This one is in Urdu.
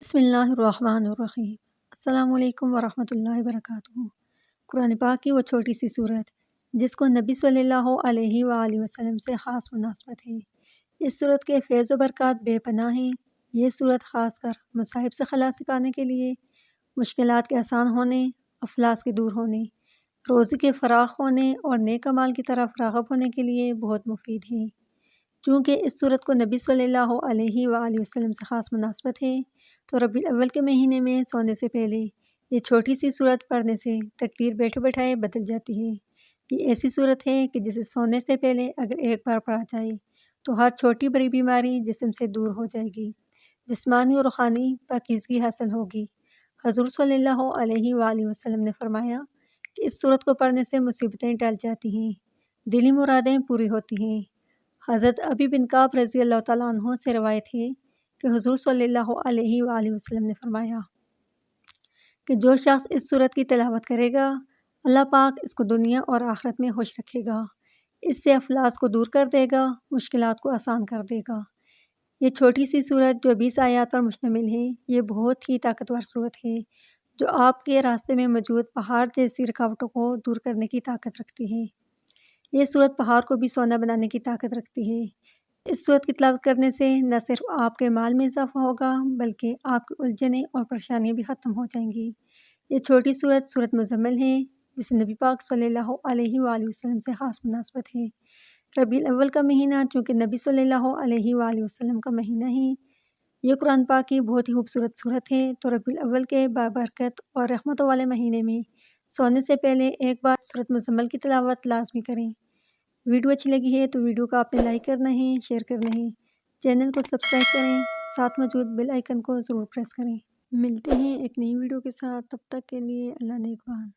بسم اللہ الرحمن الرحیم۔ السلام علیکم ورحمۃ اللہ وبرکاتہ۔ قرآن پاک کی وہ چھوٹی سی صورت جس کو نبی صلی اللہ علیہ وآلہ وسلم سے خاص مناسبت ہے۔ اس صورت کے فیض و برکات بے پناہ ہیں۔ یہ صورت خاص کر مصائب سے خلاصی پانے کے لیے، مشکلات کے آسان ہونے، افلاس کے دور ہونے، روزی کے فراخ ہونے اور نیک اعمال کی طرف راغب ہونے کے لیے بہت مفید ہے۔ چونکہ اس صورت کو نبی صلی اللہ علیہ وآلہ وسلم سے خاص مناسبت ہے، تو ربیع الاول کے مہینے میں سونے سے پہلے یہ چھوٹی سی صورت پڑھنے سے تقدیر بیٹھے بٹھائے بدل جاتی ہے۔ یہ ایسی صورت ہے کہ جسے سونے سے پہلے اگر ایک بار پڑھا جائے تو ہر چھوٹی بڑی بیماری جسم سے دور ہو جائے گی، جسمانی اور روحانی پاکیزگی حاصل ہوگی۔ حضور صلی اللہ علیہ وآلہ وسلم نے فرمایا کہ اس صورت کو پڑھنے سے مصیبتیں ٹل جاتی ہیں، دلی مرادیں پوری ہوتی ہیں۔ حضرت ابی بن کعب رضی اللہ تعالیٰ عنہ سے روایت ہے کہ حضور صلی اللہ علیہ وآلہ وسلم نے فرمایا کہ جو شخص اس صورت کی تلاوت کرے گا، اللہ پاک اس کو دنیا اور آخرت میں خوش رکھے گا، اس سے افلاس کو دور کر دے گا، مشکلات کو آسان کر دے گا۔ یہ چھوٹی سی صورت جو 20 آیات پر مشتمل ہے، یہ بہت ہی طاقتور صورت ہے جو آپ کے راستے میں موجود پہاڑ جیسی رکاوٹوں کو دور کرنے کی طاقت رکھتی ہے۔ یہ صورت پہاڑ کو بھی سونا بنانے کی طاقت رکھتی ہے۔ اس صورت کی تلاوت کرنے سے نہ صرف آپ کے مال میں اضافہ ہوگا بلکہ آپ کی الجھنیں اور پریشانیاں بھی ختم ہو جائیں گی۔ یہ چھوٹی صورت سورۃ مزمل ہے جسے نبی پاک صلی اللہ علیہ وآلہ وسلم سے خاص مناسبت ہے۔ ربیع الاول کا مہینہ چونکہ نبی صلی اللہ علیہ وآلہ وسلم کا مہینہ ہے، یہ قرآن پاک کی بہت ہی خوبصورت صورت ہے، تو ربیع الاول کے بابرکت اور رحمتوں والے مہینے میں سونے سے پہلے ایک بار سورۃ مزمل کی تلاوت لازمی کریں۔ ویڈیو اچھی لگی ہے تو ویڈیو کو آپ نے لائک کرنا ہے، شیئر کرنا ہے، چینل کو سبسکرائب کریں، ساتھ موجود بیل آئیکن کو ضرور پریس کریں۔ ملتے ہیں ایک نئی ویڈیو کے ساتھ، تب تک کے لیے اللہ نگہبان۔